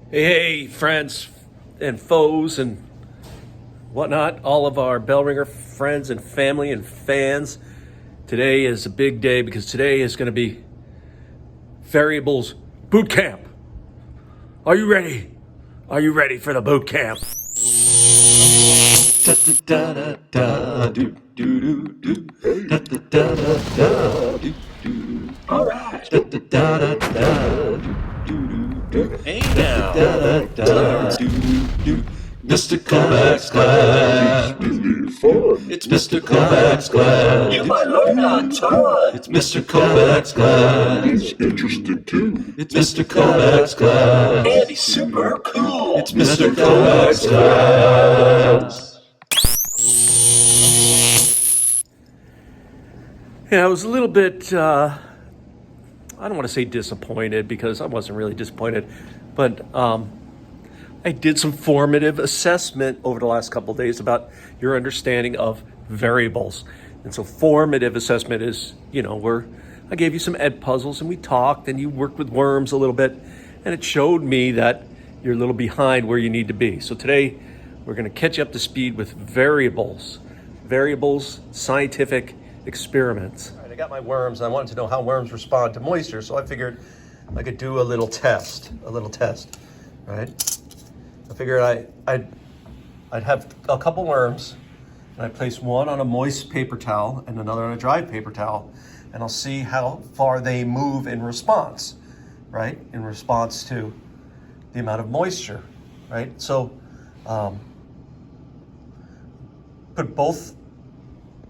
Hey, friends and foes and whatnot, all of our Bellringer friends and family and fans. Today is a big day because today is going to be Variables Boot Camp. Are you ready? Are you ready for the boot camp? All right. Hey now. Mr. Kovacs class. It's Mr. Kovacs class. You might learn a ton. It's Mr. Kovacs class. He's interested too. It's Mr. Kovacs class. And he's super cool. It's Mr. Kovacs class. Yeah, I was a little bit, I don't want to say disappointed because I wasn't really disappointed, but I did some formative assessment over the last couple of days about your understanding of variables. And so formative assessment is, where I gave you some ed puzzles and we talked and you worked with worms a little bit and it showed me that you're a little behind where you need to be. So today we're going to catch you up to speed with variables, scientific experiments. All right, I got my worms and I wanted to know how worms respond to moisture. So I figured I could do a little test, right? I figured I'd have a couple worms and I'd place one on a moist paper towel and another on a dry paper towel, and I'll see how far they move in response, right? In response to the amount of moisture, right? So put both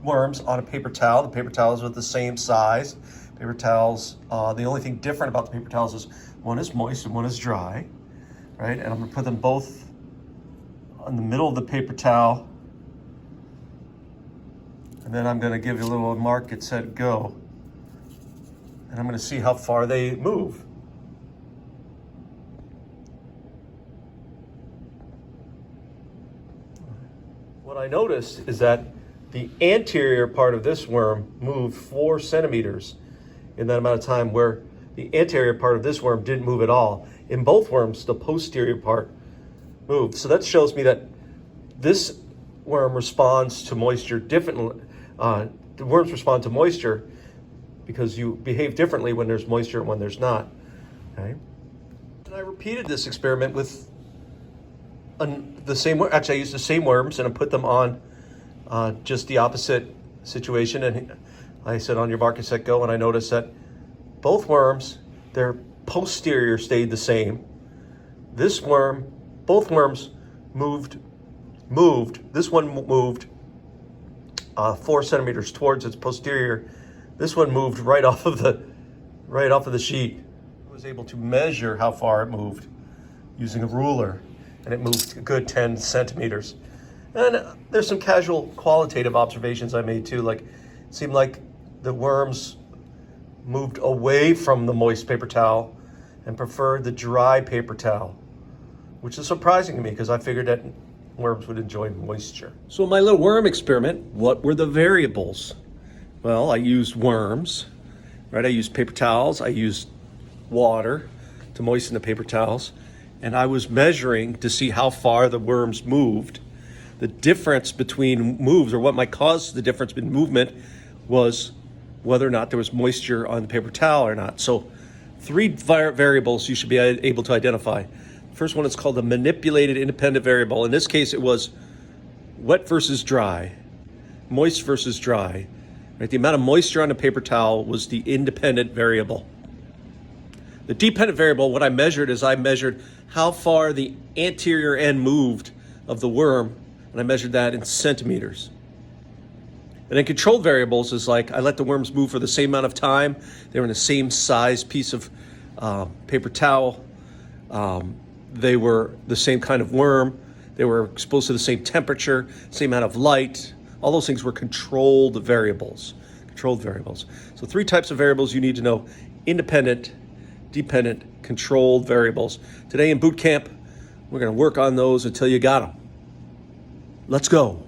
worms on a paper towel. The paper towels are the same size. Paper towels, the only thing different about the paper towels is one is moist and one is dry, right? And I'm gonna put them both in the middle of the paper towel. And then I'm gonna give you a little mark, get set, go. And I'm gonna see how far they move. What I noticed is that the anterior part of this worm moved 4 centimeters in that amount of time, where the anterior part of this worm didn't move at all. In both worms, the posterior part moved. So that shows me that this worm responds to moisture differently. The worms respond to moisture because you behave differently when there's moisture and when there's not. Okay. And I repeated this experiment with the same worm. Actually, I used the same worms and I put them on just the opposite situation. And I said, on your mark, set, go. And I noticed that both worms, their posterior stayed the same. Both worms moved. This one moved 4 centimeters towards its posterior. This one moved right off of the sheet. I was able to measure how far it moved using a ruler, and it moved a good 10 centimeters. And there's some casual qualitative observations I made too. Like, it seemed like the worms moved away from the moist paper towel and preferred the dry paper towel, which is surprising to me because I figured that worms would enjoy moisture. So my little worm experiment, what were the variables? Well, I used worms, right? I used paper towels, I used water to moisten the paper towels, and I was measuring to see how far the worms moved. The difference between moves, or what might cause the difference in movement, was whether or not there was moisture on the paper towel or not. So 3 variables you should be able to identify. The first one is called the manipulated independent variable. In this case, it was wet versus dry, moist versus dry. Right? The amount of moisture on the paper towel was the independent variable. The dependent variable, what I measured is I measured how far the anterior end moved of the worm, and I measured that in centimeters. And then controlled variables is like I let the worms move for the same amount of time. They were in the same size piece of paper towel. They were the same kind of worm. They were exposed to the same temperature, same amount of light. All those things were controlled variables. So 3 types of variables you need to know: independent, dependent, controlled variables. Today in boot camp, we're going to work on those until you got them. Let's go.